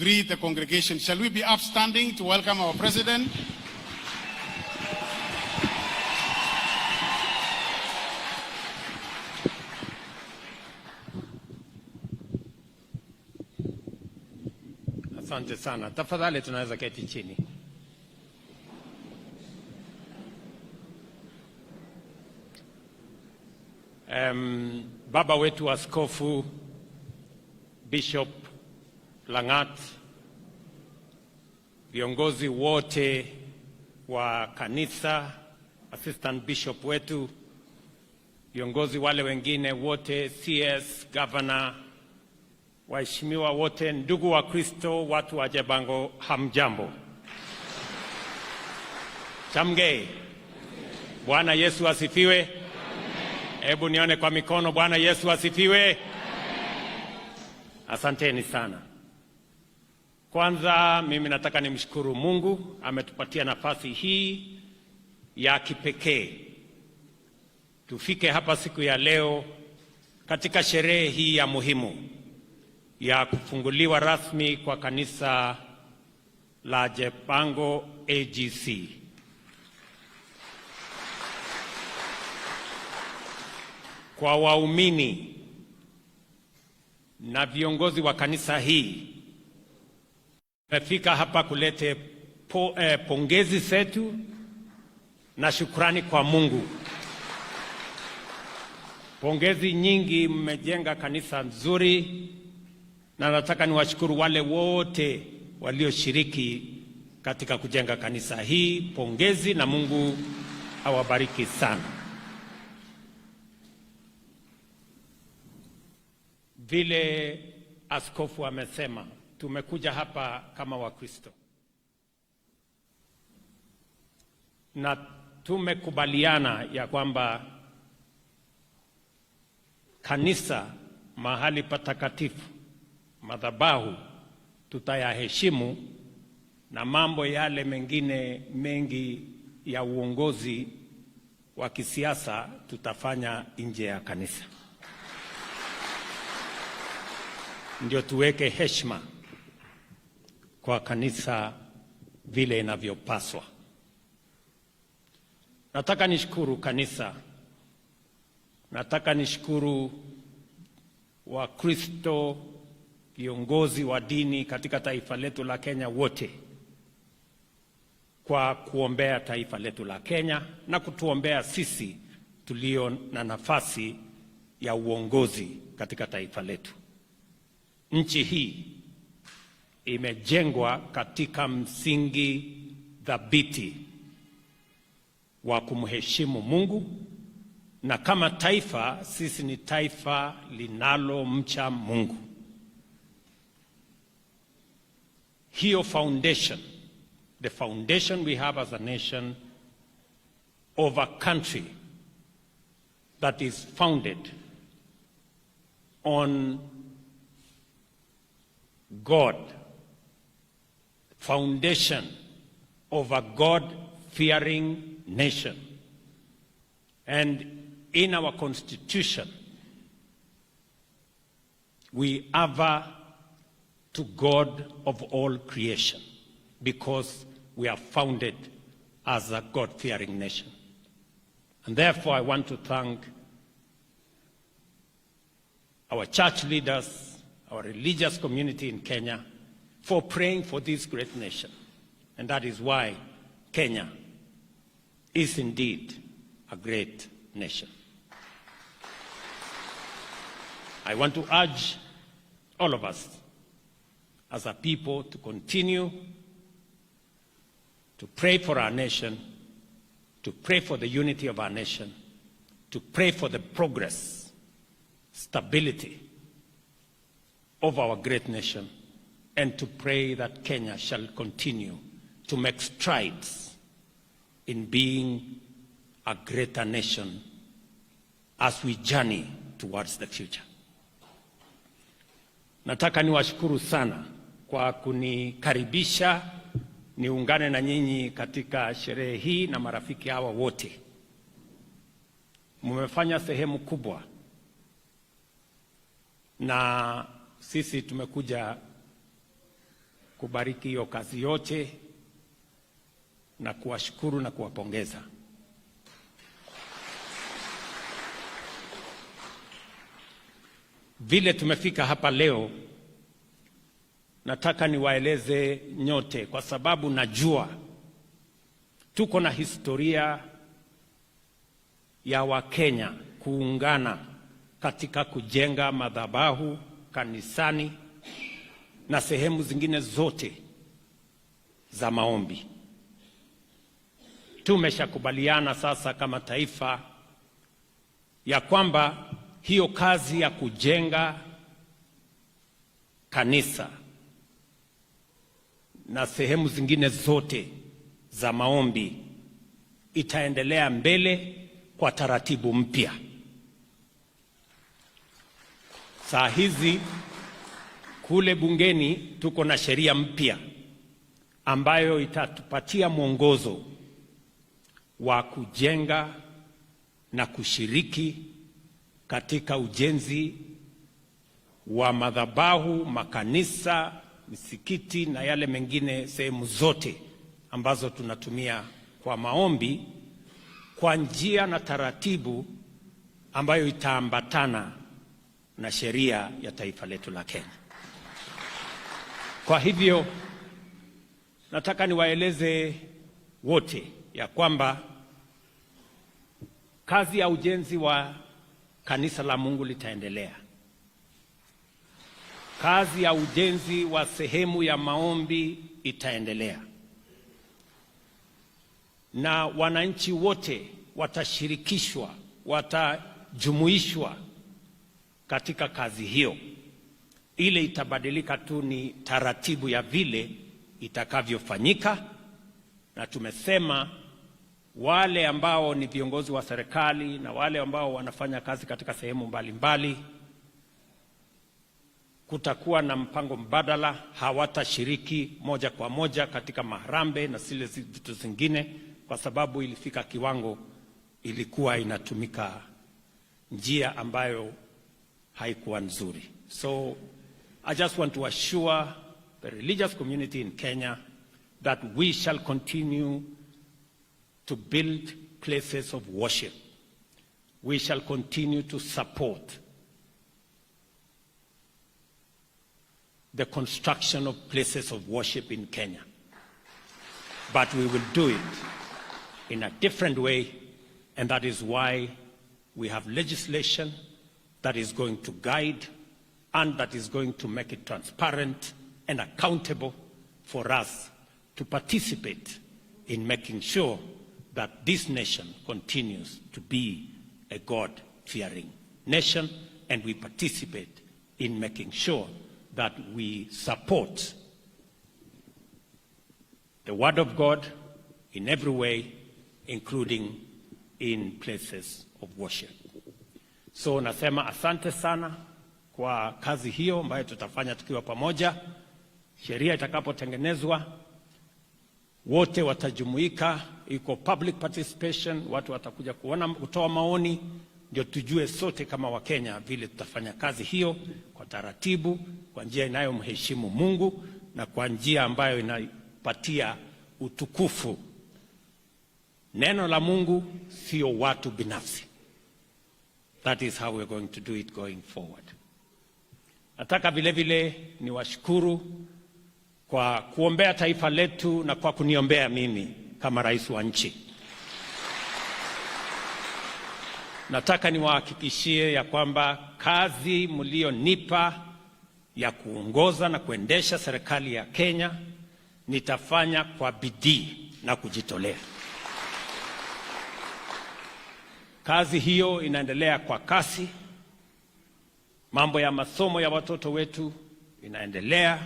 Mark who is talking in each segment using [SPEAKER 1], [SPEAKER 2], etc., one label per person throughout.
[SPEAKER 1] greet the congregation. Shall we be upstanding to welcome our president?
[SPEAKER 2] Asante sana. Tafadhali tunaweza keti chini. Baba wetu Askofu Bishop Langat, viongozi wote wa kanisa, assistant bishop wetu, viongozi wale wengine wote, CS, governor, waheshimiwa wote, ndugu wa Kristo, watu wa Jabango, hamjambo. Chamge. Bwana Yesu asifiwe. Hebu nione kwa mikono. Bwana Yesu asifiwe. Asanteni sana. Kwanza mimi nataka nimshukuru Mungu, ametupatia nafasi hii ya kipekee tufike hapa siku ya leo katika sherehe hii ya muhimu ya kufunguliwa rasmi kwa kanisa la Jabango AGC. Kwa waumini na viongozi wa kanisa hii, tumefika hapa kulete pongezi zetu na shukrani kwa Mungu. Pongezi nyingi, mmejenga kanisa nzuri, na nataka niwashukuru wale wote walioshiriki katika kujenga kanisa hii. Pongezi na Mungu awabariki sana. Vile askofu amesema, tumekuja hapa kama Wakristo na tumekubaliana ya kwamba kanisa, mahali patakatifu, madhabahu, tutayaheshimu, na mambo yale mengine mengi ya uongozi wa kisiasa tutafanya nje ya kanisa. Ndio tuweke heshima kwa kanisa vile inavyopaswa. Nataka nishukuru kanisa, nataka nishukuru Wakristo, viongozi wa dini katika taifa letu la Kenya wote kwa kuombea taifa letu la Kenya na kutuombea sisi tulio na nafasi ya uongozi katika taifa letu. Nchi hii imejengwa katika msingi thabiti wa kumheshimu Mungu, na kama taifa sisi ni taifa linalomcha Mungu. Hiyo foundation, the foundation we have as a nation of a country that is founded on God, foundation of a God-fearing nation. And in our constitution, we aver to God of all creation because we are founded as a God-fearing nation. And therefore, I want to thank our church leaders, our religious community in Kenya, for praying for this great nation. And that is why Kenya is indeed a great nation. I want to urge all of us as a people to continue to pray for our nation, to pray for the unity of our nation, to pray for the progress, stability of our great nation, and to pray that Kenya shall continue to make strides in being a greater nation as we journey towards the future. Nataka niwashukuru sana kwa kunikaribisha niungane na nyinyi katika sherehe hii na marafiki hawa wote. Mmefanya sehemu kubwa, na sisi tumekuja kubariki hiyo kazi yote na kuwashukuru na kuwapongeza. Vile tumefika hapa leo, nataka niwaeleze nyote, kwa sababu najua tuko na historia ya Wakenya kuungana katika kujenga madhabahu kanisani na sehemu zingine zote za maombi. Tumeshakubaliana sasa kama taifa ya kwamba hiyo kazi ya kujenga kanisa na sehemu zingine zote za maombi itaendelea mbele kwa taratibu mpya. Saa hizi kule bungeni tuko na sheria mpya ambayo itatupatia mwongozo wa kujenga na kushiriki katika ujenzi wa madhabahu, makanisa, misikiti na yale mengine, sehemu zote ambazo tunatumia kwa maombi, kwa njia na taratibu ambayo itaambatana na sheria ya taifa letu la Kenya. Kwa hivyo nataka niwaeleze wote ya kwamba kazi ya ujenzi wa kanisa la Mungu litaendelea. Kazi ya ujenzi wa sehemu ya maombi itaendelea, na wananchi wote watashirikishwa, watajumuishwa katika kazi hiyo. Ile itabadilika tu ni taratibu ya vile itakavyofanyika, na tumesema wale ambao ni viongozi wa serikali na wale ambao wanafanya kazi katika sehemu mbalimbali, kutakuwa na mpango mbadala. Hawatashiriki moja kwa moja katika maharambe na zile vitu zingine, kwa sababu ilifika kiwango ilikuwa inatumika njia ambayo haikuwa nzuri. So I just want to assure the religious community in Kenya that we shall continue to build places of worship. We shall continue to support the construction of places of worship in Kenya. But we will do it in a different way, and that is why we have legislation that is going to guide and that is going to make it transparent and accountable for us to participate in making sure that this nation continues to be a God-fearing nation, and we participate in making sure that we support the Word of God in every way, including in places of worship. So nasema asante sana kwa kazi hiyo ambayo tutafanya tukiwa pamoja. Sheria itakapotengenezwa, wote watajumuika, iko public participation, watu watakuja kutoa maoni, ndio tujue sote kama Wakenya vile tutafanya kazi hiyo kwa taratibu, kwa njia inayomheshimu Mungu na kwa njia ambayo inapatia utukufu neno la Mungu, sio watu binafsi. That is how we're going to do it going forward. Nataka vile vile niwashukuru kwa kuombea taifa letu na kwa kuniombea mimi kama rais wa nchi. Nataka niwahakikishie ya kwamba kazi mlionipa ya kuongoza na kuendesha serikali ya Kenya nitafanya kwa bidii na kujitolea. Kazi hiyo inaendelea kwa kasi. Mambo ya masomo ya watoto wetu inaendelea.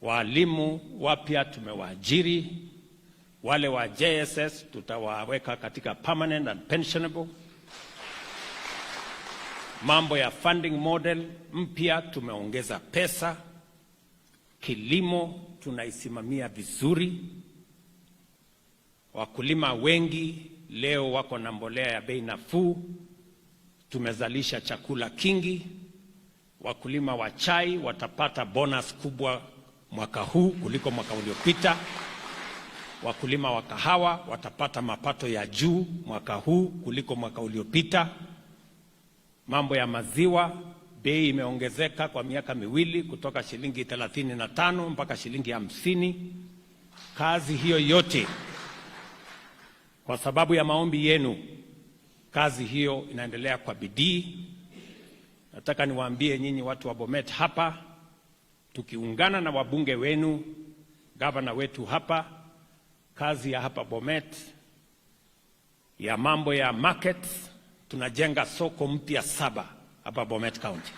[SPEAKER 2] Walimu wapya tumewaajiri. Wale wa JSS tutawaweka katika permanent and pensionable. Mambo ya funding model mpya tumeongeza pesa. Kilimo tunaisimamia vizuri. Wakulima wengi leo wako na mbolea ya bei nafuu. Tumezalisha chakula kingi. Wakulima wa chai watapata bonus kubwa mwaka huu kuliko mwaka uliopita. Wakulima wa kahawa watapata mapato ya juu mwaka huu kuliko mwaka uliopita. Mambo ya maziwa, bei imeongezeka kwa miaka miwili kutoka shilingi 35 mpaka shilingi 50. Kazi hiyo yote kwa sababu ya maombi yenu, kazi hiyo inaendelea kwa bidii. Nataka niwaambie nyinyi watu wa Bomet hapa, tukiungana na wabunge wenu, gavana wetu hapa, kazi ya hapa Bomet ya mambo ya markets, tunajenga soko mpya 7 hapa Bomet County.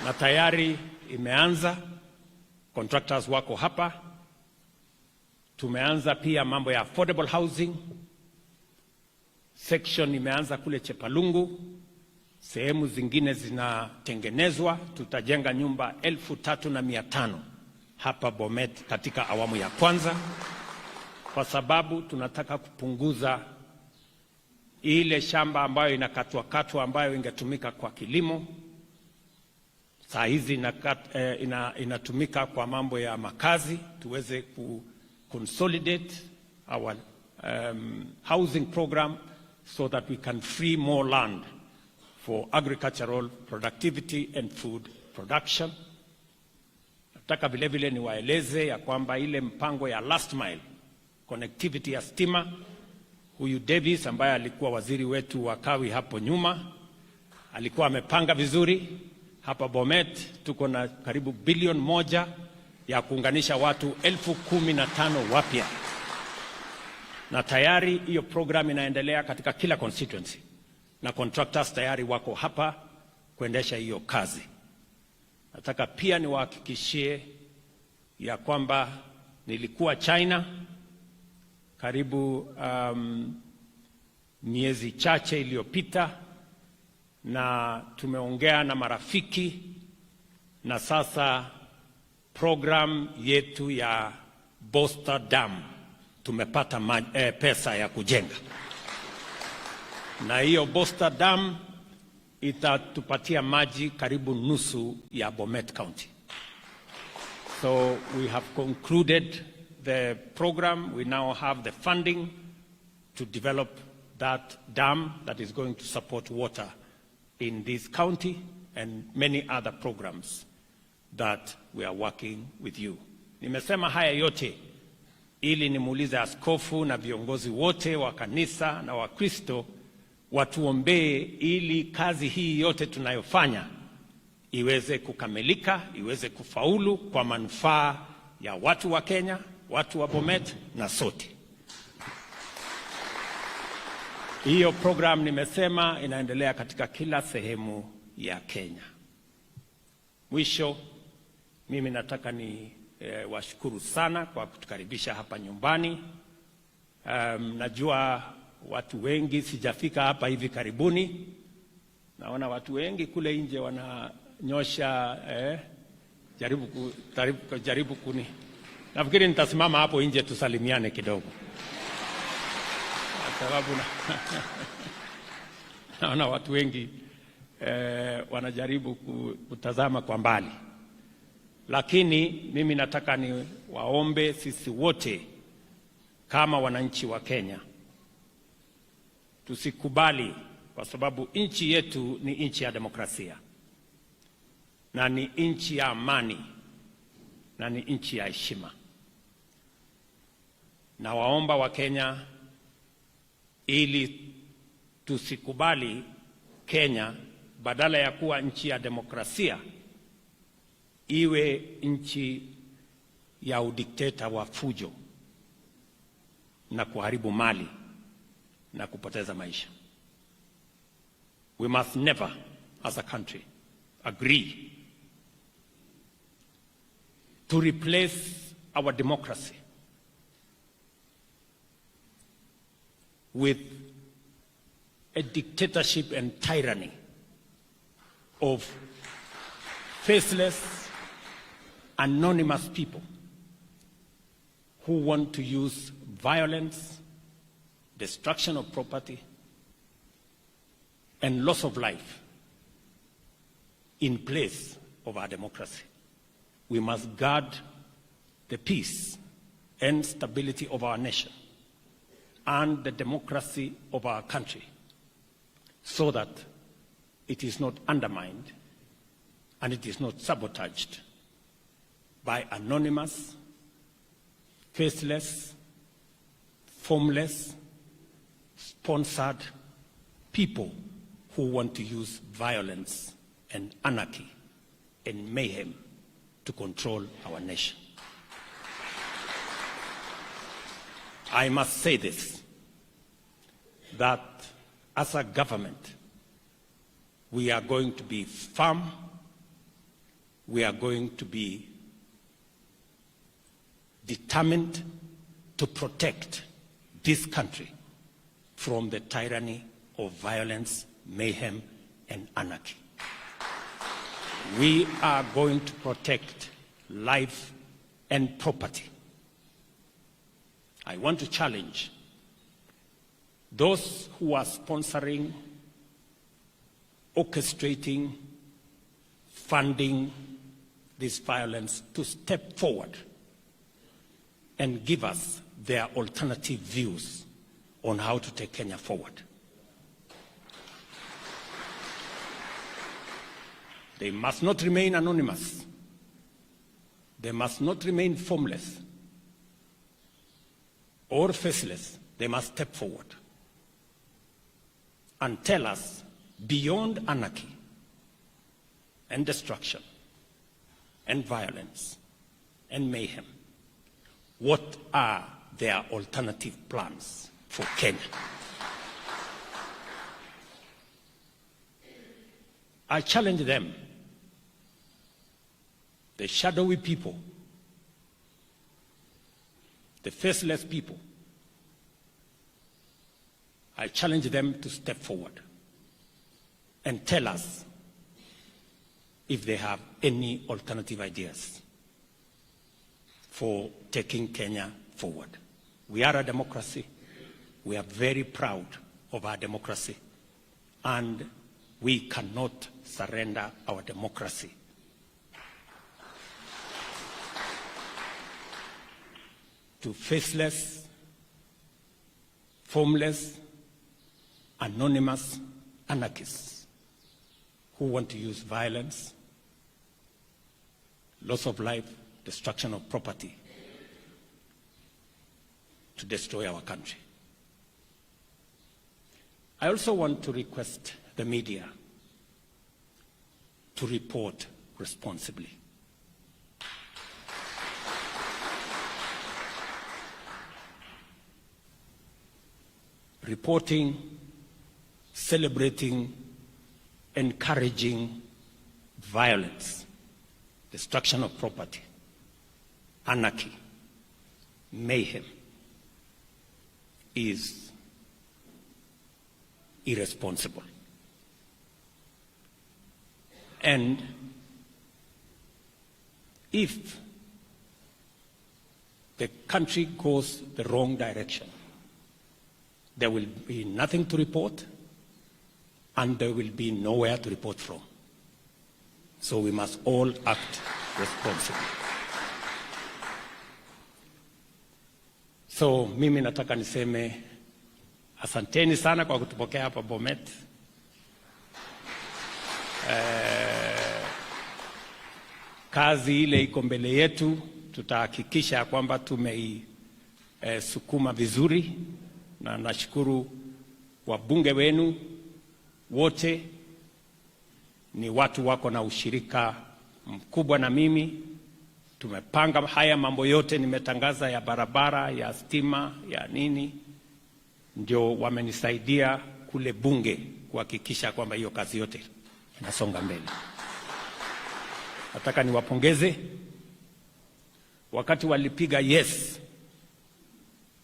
[SPEAKER 2] Na tayari imeanza, contractors wako hapa. Tumeanza pia mambo ya affordable housing. Section imeanza kule Chepalungu. Sehemu zingine zinatengenezwa. Tutajenga nyumba 3,500 hapa Bomet katika awamu ya kwanza, kwa sababu tunataka kupunguza ile shamba ambayo inakatwa ambayo ingetumika kwa kilimo. Saa hizi inatumika kwa mambo ya makazi. Tuweze ku consolidate our housing program so that we can free more land for agricultural productivity and food production. Nataka vile vile niwaeleze ya kwamba ile mpango ya last mile connectivity ya stima, huyu Davis ambaye alikuwa waziri wetu wa kawi hapo nyuma alikuwa amepanga vizuri. Hapa Bomet tuko na karibu bilioni 1 ya kuunganisha watu 15,000 wapya, na tayari hiyo program inaendelea katika kila constituency, na contractors tayari wako hapa kuendesha hiyo kazi. Nataka pia niwahakikishie ya kwamba nilikuwa China karibu miezi chache iliyopita, na tumeongea na marafiki, na sasa program yetu ya Boster Dam tumepata pesa ya kujenga, na hiyo Boster Dam itatupatia maji karibu nusu ya Bomet County. So we have concluded the program. We now have the funding to develop that dam that is going to support water in this county and many other programs that we are working with you. Nimesema haya yote ili nimuulize askofu na viongozi wote wa kanisa na Wakristo watuombee ili kazi hii yote tunayofanya iweze kukamilika, iweze kufaulu kwa manufaa ya watu wa Kenya, watu wa Bomet na sote. Hiyo program nimesema inaendelea katika kila sehemu ya Kenya. Mwisho, mimi nataka ni washukuru sana kwa kutukaribisha hapa nyumbani. Najua watu wengi, sijafika hapa hivi karibuni. Naona watu wengi kule nje wananyosha jaribu kuni. Nafikiri nitasimama hapo nje tusalimiane kidogo, kwa sababu naona watu wengi wanajaribu kutazama kwa mbali. Lakini mimi nataka ni waombe sisi wote kama wananchi wa Kenya, tusikubali, kwa sababu nchi yetu ni nchi ya demokrasia na ni nchi ya amani na ni nchi ya heshima. Na waomba wa Kenya ili tusikubali Kenya badala ya kuwa nchi ya demokrasia iwe nchi ya udikteta wa fujo na kuharibu mali na kupoteza maisha. We must never as a country agree to replace our democracy with a dictatorship and tyranny of faceless, anonymous people who want to use violence, destruction of property, and loss of life in place of our democracy. we must guard the peace and stability of our nation and the democracy of our country so that it is not undermined and it is not sabotaged by anonymous, faceless, formless, sponsored people who want to use violence and anarchy and mayhem to control our nation. I must say this, that as a government, we are going to be firm, we are going to be determined to protect this country from the tyranny of violence, mayhem, and anarchy. We are going to protect life and property. I want to challenge those who are sponsoring, orchestrating, funding this violence to step forward and give us their alternative views on how to take Kenya forward. They must not remain anonymous. They must not remain formless or faceless. They must step forward and tell us, beyond anarchy and destruction and violence and mayhem, what are their alternative plans for Kenya? I challenge them, the shadowy people, the faceless people. I challenge them to step forward and tell us if they have any alternative ideas for taking Kenya forward. We are a democracy. We are very proud of our democracy, and we cannot surrender our democracy to faceless, formless, anonymous anarchists who want to use violence, loss of life, destruction of property to destroy our country. I also want to request the media to report responsibly. Reporting, celebrating, encouraging violence, destruction of property, anarchy, mayhem is irresponsible. And if the country goes the wrong direction, there will be nothing to report, and there will be nowhere to report from. So we must all act responsibly. So mimi nataka niseme asanteni sana kwa kutupokea hapa Bomet. Kazi ile iko mbele yetu, tutahakikisha kwamba tumeisukuma vizuri, na nashukuru wabunge wenu wote, ni watu wako na ushirika mkubwa na mimi. Tumepanga haya mambo yote nimetangaza, ya barabara, ya stima, ya nini, ndio wamenisaidia kule bunge kuhakikisha kwamba hiyo kazi yote inasonga mbele. Nataka niwapongeze. Wakati walipiga yes,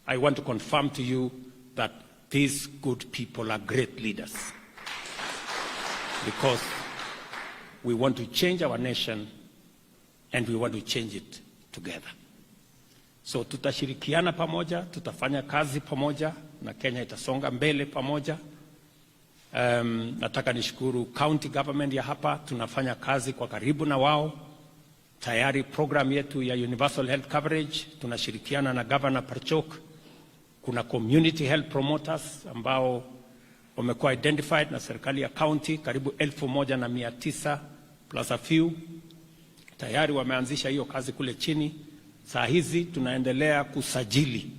[SPEAKER 2] I want to confirm to you that these good people are great leaders, because we want to change our nation and we want to change it together. So tutashirikiana pamoja, tutafanya kazi pamoja, na Kenya itasonga mbele pamoja. Nataka nishukuru county government ya hapa, tunafanya kazi kwa karibu na wao. Tayari program yetu ya Universal Health Coverage tunashirikiana na Governor Parchok. Kuna community health promoters ambao wamekuwa identified na serikali ya county, karibu 1,900 plus a few. Tayari wameanzisha hiyo kazi kule chini. Saa hizi tunaendelea kusajili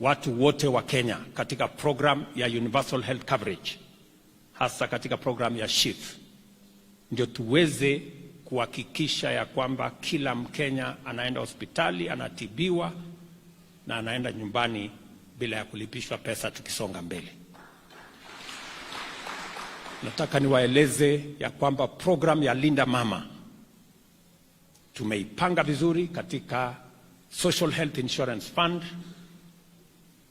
[SPEAKER 2] watu wote wa Kenya katika program ya Universal Health Coverage, hasa katika program ya SHIF, ndio tuweze kuhakikisha ya kwamba kila Mkenya anaenda hospitali, anatibiwa na anaenda nyumbani bila ya kulipishwa pesa tukisonga mbele. Nataka niwaeleze ya kwamba program ya Linda Mama tumeipanga vizuri katika Social Health Insurance Fund,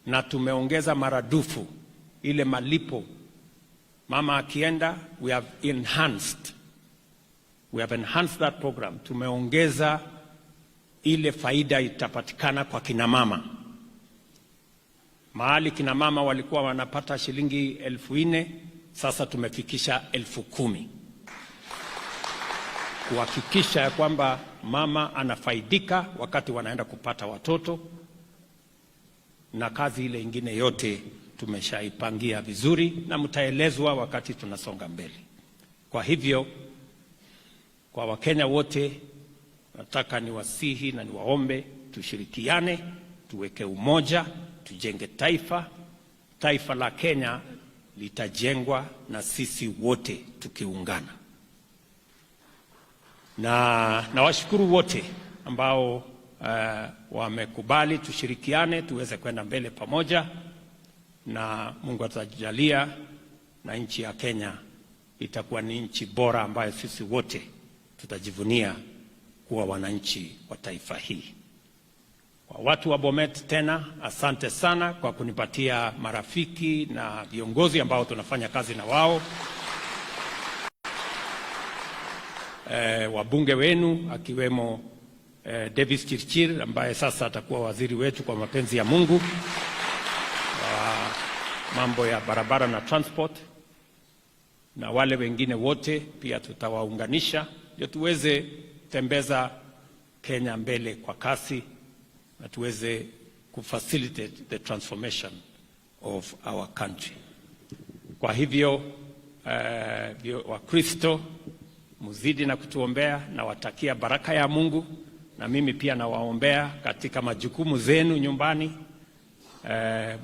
[SPEAKER 2] na tumeongeza maradufu ile malipo mama akienda. We have enhanced that program. Tumeongeza ile faida itapatikana kwa kina mama. Mahali kina mama walikuwa wanapata shilingi 4,000, sasa tumefikisha 10,000, kuhakikisha ya kwamba mama anafaidika wakati wanaenda kupata watoto, na kazi ile ingine yote tumeshaipangia vizuri na mtaelezwa wakati tunasonga mbele. Kwa hivyo, kwa Wakenya wote nataka niwasihi na niwaombe tushirikiane, tuweke umoja, tujenge taifa. Taifa la Kenya litajengwa na sisi wote tukiungana. Na nawashukuru wote ambao wamekubali tushirikiane tuweze kwenda mbele pamoja, na Mungu atajalia na nchi ya Kenya itakuwa ni nchi bora ambayo sisi wote tutajivunia kuwa wananchi wa taifa hii. Kwa watu wa Bomet tena, asante sana kwa kunipatia marafiki na viongozi ambao tunafanya kazi na wao. Wabunge wenu akiwemo Davis Chirchir ambaye sasa atakuwa waziri wetu kwa mapenzi ya Mungu wa mambo ya barabara na transport, na wale wengine wote pia tutawaunganisha ndio tuweze tembeza Kenya mbele kwa kasi na tuweze kufacilitate the transformation of our country. Kwa hivyo Wakristo muzidi na kutuombea, na watakia baraka ya Mungu, na mimi pia nawaombea katika majukumu zenu nyumbani.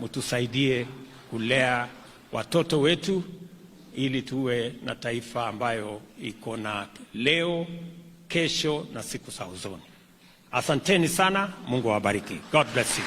[SPEAKER 2] Mtusaidie kulea watoto wetu ili tuwe na taifa ambayo iko na leo, kesho na siku za usoni. Asanteni sana, Mungu awabariki. God bless you.